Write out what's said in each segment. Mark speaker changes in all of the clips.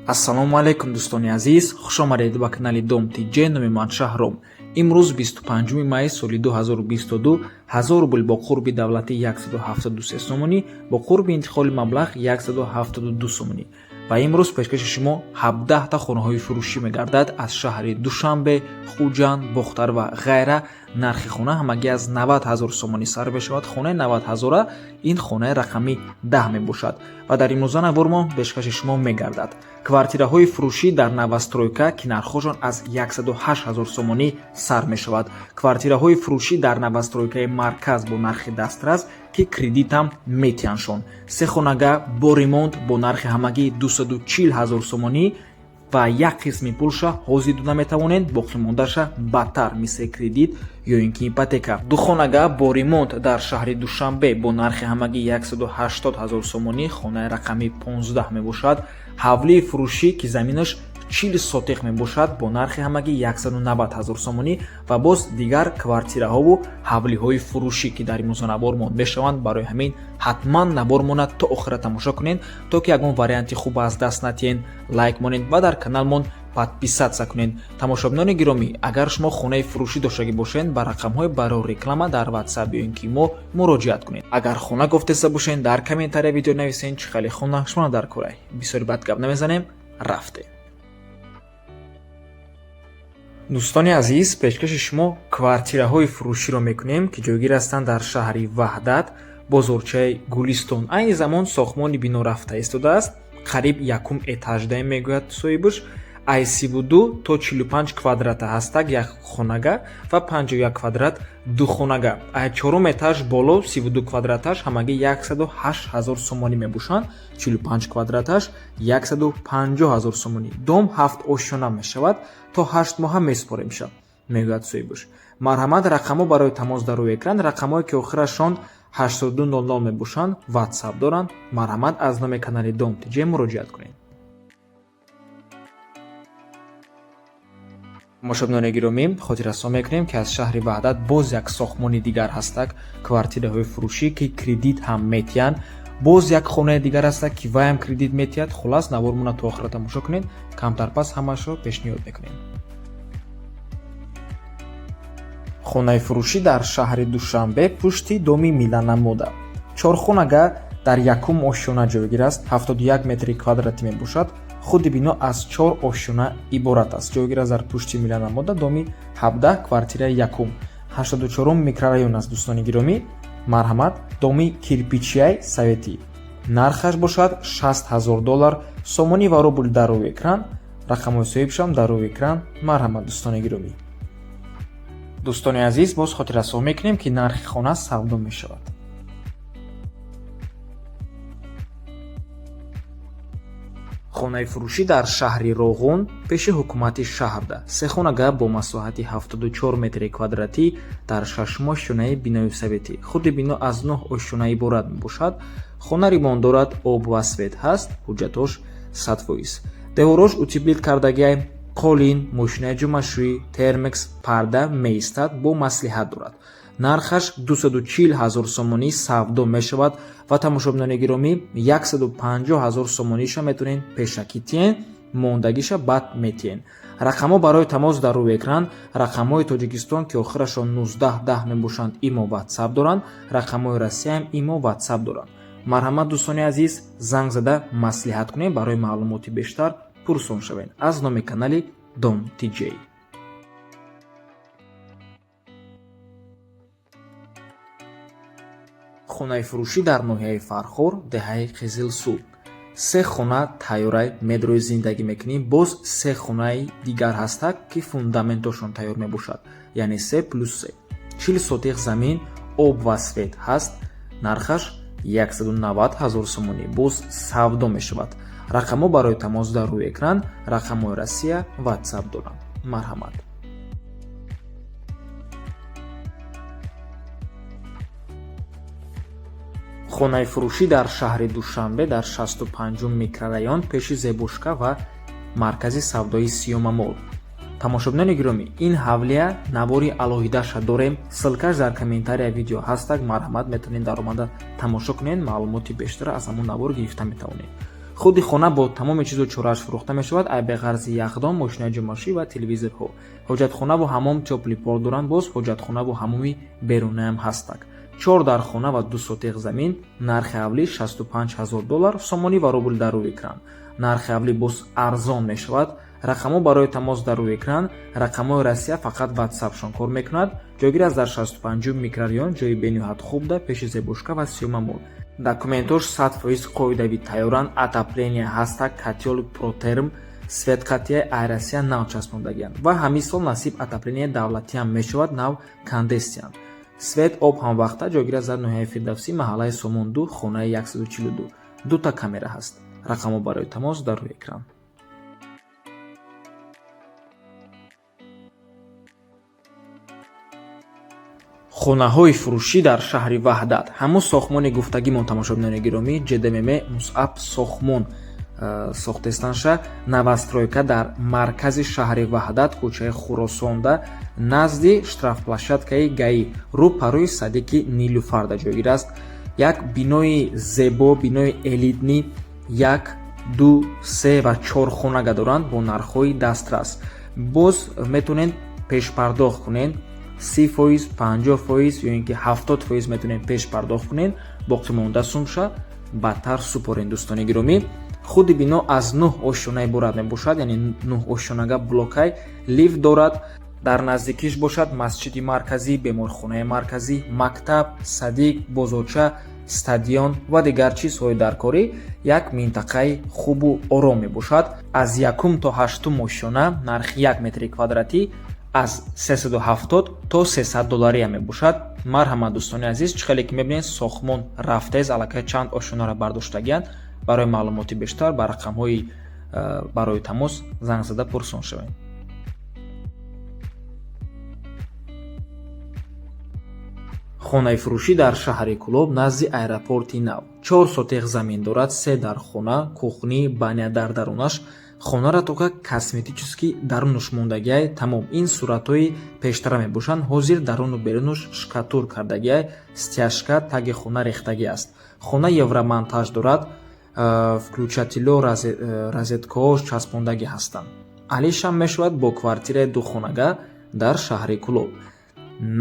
Speaker 1: ассалому алайкум дӯстони азиз, хушомадед ба канали Dom TJ. Номи ман Шаҳром. имрӯз 25 майи соли 2022 1000 рубл бо қурби давлатӣ 173 сомонӣ бо қурби интиқоли маблағ 172 сомонӣ. ва имрӯз пешкаши шумо 17 та хонаҳои фурӯшӣ мегардад аз шаҳри Душанбе, Хуҷанд, Бохтар ва ғайра. нархи хона ҳамагӣ аз 90 000 сомонӣ сар мешавад. хонаи 90 000 ин хонаи рақами 10 мебошад ва дар имрӯза навормон пешкаши шумо мегардад. квартираҳои фурӯшӣ дар Навастройка ки нархҳошон аз 108 000 сомонӣ сар мешавад. квартираҳои фурӯшӣ дар Навастройкаи марказ бо нархи дастрас ки кредитам метиҳаншон. се хонага бо ремонт бо нархи ҳамагӣ 240 000 сомонӣ ва як қисми пулша ҳозир дода метавонед, боқимондаша бадтар мисли кредит ё ин ки ипотека. ду хонага бо ремонт дар шаҳри Душанбе бо нархи ҳамагӣ 180 000 сомонӣ хонаи рақами 15 мебошад. ҳавлии фурӯшӣ ки заминаш 40 сотиқ мебошад бо нархи ҳамагӣ 190 000 сомонӣ ва боз дигар квартираҳову ҳавлиҳои фурӯшӣ ки дар имрӯза набормон мешаванд. барои ҳамин ҳатман набормона то охира тамошо кунед, то ки ягон варианти хуб аз даст натиҳен лайк монед ва дар каналмон подписатсия кунед. тамошобинони гиромӣ, агар шумо хонаи фурӯшӣ доштагӣ бошед ба рақамҳои барои реклама дар WhatsApp ё ин ки мо муроҷиат кунед. агар хона гуфтеса бошед дар комментария видео нависед чӣ хели хона шумо дар корай. бисёри бад гап намезанем, рафте. дӯстони азиз, пешкаши шумо квартираҳои фурӯширо мекунем ки ҷойгир ҳастанд дар шаҳри Ваҳдат, бозорчаи Гулистон. айни замон сохтмони бино рафта истодааст. қариб якум этажда мегӯяд соҳибаш. аз 32 то 45 квадрата ҳастак як хонага ва 51 квадрат ду хонага. аз 4 этаж боло 32 квадраташ ҳамагӣ 108 000 сомонӣ мебошанд. 45 квадраташ 150 000 сомонӣ. дом 7 ошёна мешавад, то 8 моҳа месупоремша, мегӯяд соҳибаш. марҳамат, рақамо барои тамос дар рӯи экран, рақамое ки охирашон 8200 мебошанд, WhatsApp доранд. марҳамат, аз номи канали Dom TJ муроҷиат кунед. тамошобинони гиромӣ, хотиррасон мекунем ки аз шаҳри Ваҳдат боз як сохтмони дигар ҳастак, квартираҳои фурӯшӣ ки кредит ҳам метиҳанд. боз як хонаи дигар ҳастак ки вайам кредит метиҳад. хулас, навормона то охира тамошо кунед, камтар пас ҳамаашро пешниҳод мекунем. хонаи фурӯшӣ дар шаҳри Душанбе пушти доми Милана Мода. 4 хонага дар якум ошёна ҷойгир аст. 71 метри квадратӣ мебошад. худи бино аз 4 ошёна иборат аст. ҷойгир аст дар пушти Милана Мода, доми 17, квартираи якум. 84 микрорайон аст. дӯстони гиромӣ, марҳамат, доми кирпичияи советӣ. нархаш бошад $60,000. сомонӣ ва рубл дар рӯи экран. рақамҳои соҳибшам дар рӯи экран. марҳамат дӯстони гиромӣ. дӯстони азиз, боз хотиррасон мекунем ки нархи хона савдо мешавад. хонаи фурӯшӣ дар шаҳри Роғун пеши ҳукумати шаҳрда. се хонага бо масоҳати 74 метри квадратӣ дар 6 ошёнаи бинои советӣ. худи бино аз 9 ошёна иборат мебошад. хона ремонт дорад, об ва свет ҳаст, ҳуҷҷатош 100%. деҳорош утиблит кардагиай қолин, мошинаи ҷумашӯӣ, термекс, парда меистад, бо маслиҳат дорад. нархаш 240 000 сомонӣ савдо мешавад ва тамошобинони гиромӣ 150 000 сомониша метавонед пешакӣ тиҳен, мондагиша бад метиҳен. рақамо барои тамос дар рӯи экран. рақамҳои Тоҷикистон ки охирашон 1910 мебошанд, имо WhatsApp доранд. рақамҳои Россияам имо WhatsApp доранд. марҳамат дӯстони азиз, занг зада маслиҳат кунед барои маълумоти бештар пурсон шавед. аз номи канали Dom TJ. хонаи фурӯшӣ дар ноҳияи Фархор, деҳаи Қизилсуд. се хона тайёраи медрои зиндагӣ мекунем. боз се хонаи дигар ҳастак ки фундаментошон тайёр мебошад, яъне 3+3. 40 сотиқ замин, об ва свет ҳаст. нархаш 190 000 сомонӣ. боз савдо мешавад. рақамо барои тамос дар рӯи экран. рақамҳои Россия WhatsApp доранд. марҳамат. хонаи фурӯшӣ дар шаҳри Душанбе дар 65 микрорайон пеши Зебошка ва маркази савдои Сиёма Мол. тамошобинони гиромӣ, ин ҳавлия навори алоҳидаша дорем. ссилкаш дар комментария видео ҳастак. марҳамат, метавонед даромада тамошо кунед, маълумоти бештар аз ҳамон навор гирифта метавонед. худи хона бо тамоми чизу чорааш фурӯхта мешавад, ай бе ғарзи яхдон, мошинаи ҷумашӣ ва телевизорҳо. ҳоҷатхона ву ҳамом чоплипор доранд, боз ҳоҷатхона ву ҳамоми берунаам ҳастак. 4 дар хона ва 2 сотиқ замин, нархи ҳавлӣ $65,000 сомонӣ ва рубл дар рӯи экран. нархи ҳавлӣ боз арзон мешавад. рақамҳо барои тамос дар рӯи экран. рақамҳои Россия фақат WhatsApp-шон кор мекунад. ҷойгир аст дар 65 микрорайон, ҷойи бениҳоят хубда, пеши зебушка ва сиюмамур. документош 100% қоидави тайёранд, отопление ҳастак, котел протерм, светқатияи Айросия нав часпондагианд ва ҳамин сол насиб отопление давлатиам мешавад, нав конденсиян. свет об ҳамвақта ҷойгир аст дар ноҳияи Фирдавсӣ, маҳаллаи Сомон 2, хонаи 142. 2 та камера ҳаст. рақамҳо барои тамос дар рӯи экран. хонаҳои фурӯшӣ дар шаҳри Ваҳдат. ҳамон сохтмони гуфтагимон тамошобинони гиромӣ, ҷДММ Мусъаб сохтмон сохтестанша навастройка дар маркази шаҳри Ваҳдат, кӯчаи Хуросонда, назди штрафплощадкаи ГАИ, рӯ парои садиқи Нилуфарда ҷойгир аст. як бинои зебо, бинои элитни 1, 2, 3 ва 4 хонага доранд бо нархҳои дастрас. боз метавонед пешпардохт кунед 30%, 50% ё ин ки 70% метавонед пешпардохт кунед, боқимонда сумша баъдтар супоред. дӯстони гиромӣ, худи бино аз 9 ошёна иборат мебошад, яъне 9 ошёнага блокай, лифт дорад. дар наздикиш бошад масҷиди марказӣ, беморхонаи марказӣ, мактаб, садиқ, бозорча, стадион ва дигар чизҳои даркорӣ. як минтақаи хубу ором мебошад. аз 1 то 8 ошёна нархи 1 метри квадратӣ аз $370 то $300 мебошад. марҳамат дӯстони азиз, чӣ хеле ки мебинед сохтмон рафтез, аллакай чанд ошёнаро бардоштагиянд. барои маълумоти бештар ба рақамҳои барои тамос занг зада пурсон шавед. хонаи фурӯшӣ дар шаҳри Кӯлоб назди аэропорти нав. 4 сотиқ замин дорад, 3 дар хона, кухни, баня дар дарунаш. хонара тока косметически дарунуш мондагиай тамом. ин суратҳои пештара мебошанд. ҳозир даруну берунуш шкатур кардагиай, стяжка, таги хона рехтагӣ аст. хона евромонтаж дорад, включателё розеткаҳош часпондагӣ ҳастанд. алишам мешавад бо квартираи 2 хонага дар шаҳри Кӯлоб.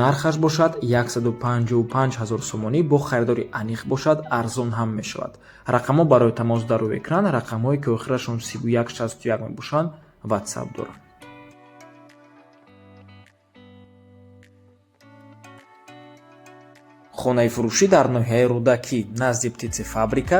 Speaker 1: нархаш бошад $155,000 сомонӣ, бо харидори аниқ бошад арзон ҳам мешавад. рақамҳо барои тамос дар рӯи экран. рақамҳое ки охирашон 3161 мебошанд, WhatsApp доранд. хонаи фурӯшӣ дар ноҳияи Рӯдакӣ назди птитсифабрика,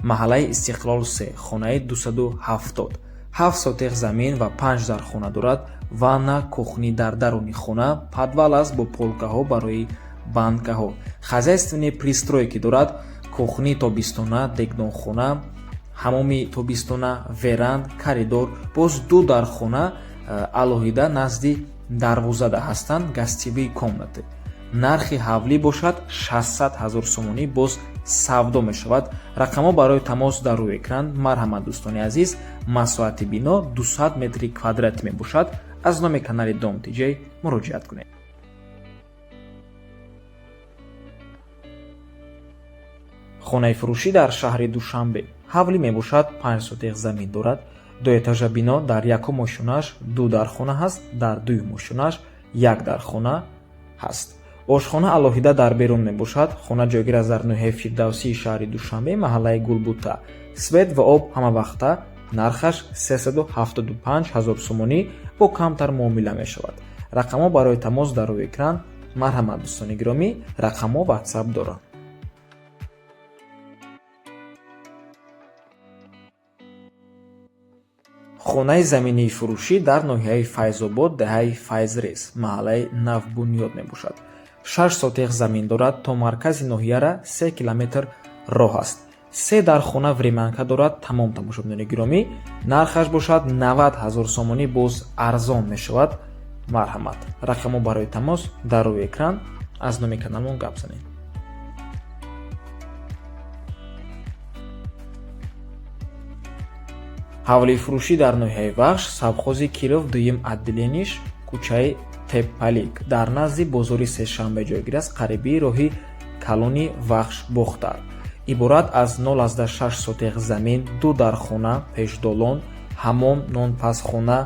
Speaker 1: маҳаллаи Истиқлол 3, хонаи 270. 7 сотиқ замин ва 5 дар хона дорад. ванна, кухни дар даруни хона, подвал аст бо полкаҳо барои банкаҳо. хозяйственные пристройки дорад. кухни тобистона, дегдонхона, ҳамоми тобистона, веранд, коридор. боз 2 дар хона алоҳида назди дарвозада ҳастанд, гостевые комнаты. нархи ҳавлӣ бошад $600,000 сомонӣ, боз савдо мешавад. рақамҳо барои тамос дар рӯи экран. марҳамат дӯстони азиз, масоати бино 200 метри квадратӣ мебошад. аз номи канали Dom TJ муроҷиат кунед. хонаи фурӯшӣ дар шаҳри Душанбе. ҳавлӣ мебошад 5 сотиқ замин дорад. 2 этажа бино, дар 1 ошёнаш 2 дар хона ҳаст, дар 2 ошёнаш 1 дар хона ҳаст. ошхона алоҳида дар берун мебошад. хона ҷойгир аст дар ноҳияи Фирдавсии шаҳри Душанбе, маҳаллаи Гулбута. свет ва об ҳамавақта. нархаш $375,000 сомонӣ, бо камтар муомила мешавад. рақамҳо барои тамос дар рӯи экран. марҳамат дӯстони гиромӣ, рақамҳо WhatsApp доранд. хонаи заминии фурӯшӣ дар ноҳияи Файзобод, деҳаи Файзрез, маҳаллаи Навбунёд мебошад. 6 сотиқ замин дорад. то маркази ноҳияра 3 километр роҳ аст. 3 дар хона времянка дорад. тамом тамошобинони гиромӣ, нархаш бошад $90,000 сомонӣ, боз арзон мешавад. марҳамат. рақамҳо барои тамос дар рӯи экран. аз номи каналмон гап занед. ҳавлии фурӯшӣ дар ноҳияи Вахш, Савхози Киров, дуюм отделениш, кӯчаи Теппалик, дар назди бозори Сешанбе ҷойгир аст, қарибии роҳи калони Вахш Бохтар. иборат аз 0,6 сотиқ замин, 2 дар хона, пешдолон, ҳаммом, нонпазхона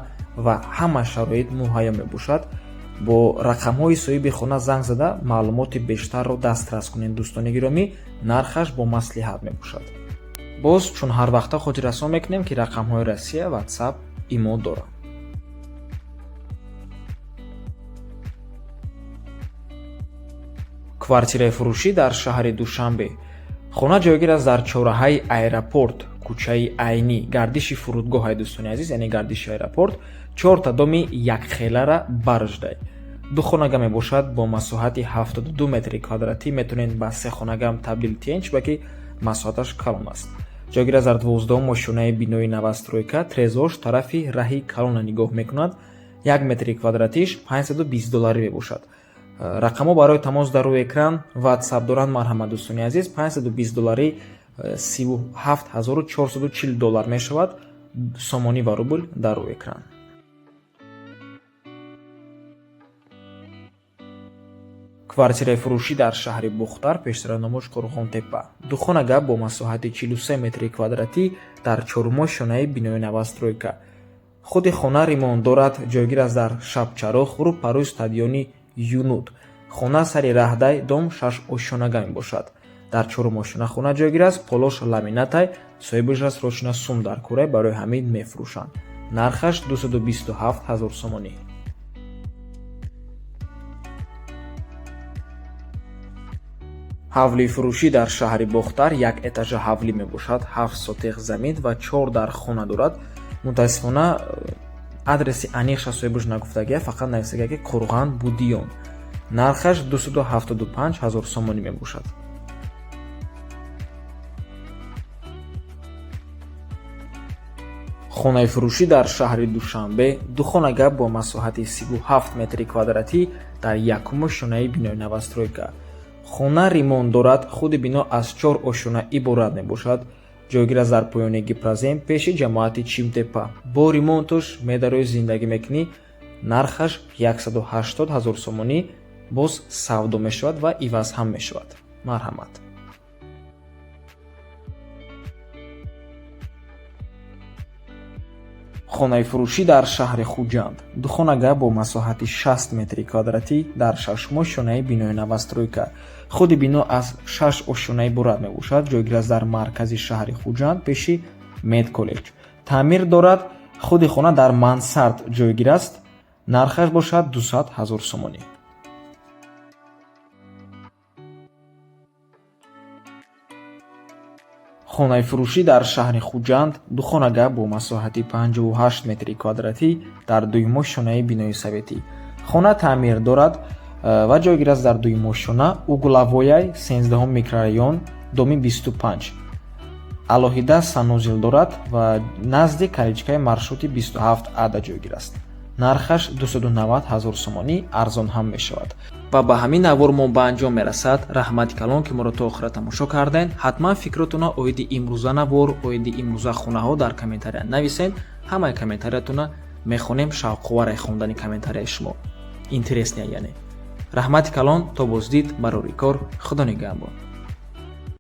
Speaker 1: ва ҳама шароит муҳайё мебошад. бо рақамҳои соҳиби хона занг зада маълумоти бештарро дастрас кунед. дӯстони гиромӣ, нархаш бо маслиҳат мебошад. боз чун ҳар вақта хотиррасон мекунем ки рақамҳои Россия WhatsApp имо дорад. квартираи фурӯшӣ дар шаҳри Душанбе. хона ҷойгир аст дар чораҳаи аэропорт, кӯчаи Айнӣ, гардиши фурудгоҳи дӯстони азиз, яъне гардиши аэропорт, 4 доми якхелара барждай. 2 хонага мебошад бо масоҳати 72 метри квадратӣ. метавонед ба 3 хонагам табдил тиен, чунки масоҳаташ калон аст. ҷойгир аст дар 12 мошинаи бинои новостройка. трезош тарафи раҳи калона нигоҳ мекунад. 1 метри квадратиш $520 мебошад. рақамҳо барои тамос дар рӯи экран WhatsApp доранд. марҳамат дӯстони азиз, $520 $37440 мешавад. сомонӣ ва рубл дар рӯи экран. квартираи фурӯшӣ дар шаҳри Бухтар, пештара номуш Қурғонтепа. 2 хонага бо масоҳати 43 метри квадратӣ дар 4 мошинаи бинои новостройка. худи хона ремонт дорад. ҷойгир аст дар Шабчароғ, рӯпарӯи стадиони Юнуд. хона сари раҳдай, дом 6 ошонага мебошад. дар 4 мошина хона ҷойгир аст. полош ламинатай, соҳибаш аст рочина сум дар кора, барои ҳамин мефурӯшанд. нархаш 227 000 сомонӣ. ҳавлии фурӯшӣ дар шаҳри Бухтар 1 этажа ҳавлӣ мебошад. 7 сотиқ замин ва 4 дар хона дорад. мутаассифона адреси аниқша соҳибаш нагуфтагия, фақат нависагия ки Қурған Будиён. нархаш 275 000 сомонӣ мебошад. хонаи фурӯшӣ дар шаҳри Душанбе. 2 хонага бо масоҳати 37 метри квадратӣ дар 1 мошинаи бинои новостройка. хона ремонт дорад. худи бино аз 4 ошона иборат мебошад. ҷойгир аст дар поёни Гипразем, пеши ҷамоати Чимтепа. бо ремонтуш медарои зиндагӣ мекунӣ. нархаш 180 000 сомонӣ. боз савдо мешавад ва иваз ҳам мешавад. марҳамат. хонаи фурӯшӣ дар шаҳри Хуҷанд. 2 хонага бо масоҳати 60 метри квадратӣ дар 6 мошинаи бинои новостройка. худи бино аз 6 ошона иборат мебошад. ҷойгир аст дар маркази шаҳри Хуҷанд, пеши Мед коллеҷ. таъмир дорад. худи хона дар мансард ҷойгир аст. нархаш бошад 200 000 сомонӣ. хонаи фурӯшӣ дар шаҳри Хуҷанд. 2 хонага бо масоҳати 58 метри квадратӣ дар 2 мошинаи бинои советӣ. хона таъмир дорад ва ҷойгир аст дар 2 мошина Углавояй, 13 микрорайон, доми 25. алоҳида санузел дорад ва назди каричкаи маршрути 27 ада ҷойгир аст. нархаш 290 000 сомонӣ, арзон ҳам мешавад. ва ба ҳамин навор мо ба анҷом мерасад. раҳмати калон ки моро то охира тамошо карден. ҳатман фикротуна оиди имрӯза навор, оиди имрӯза хонаҳо дар комментария нависен. ҳамаи комментариятуна мехонем. шавқоваре хондани комментарияи шумо. интересния яъне. раҳмати калон, то боздид, барори кор. худо нигаҳбон.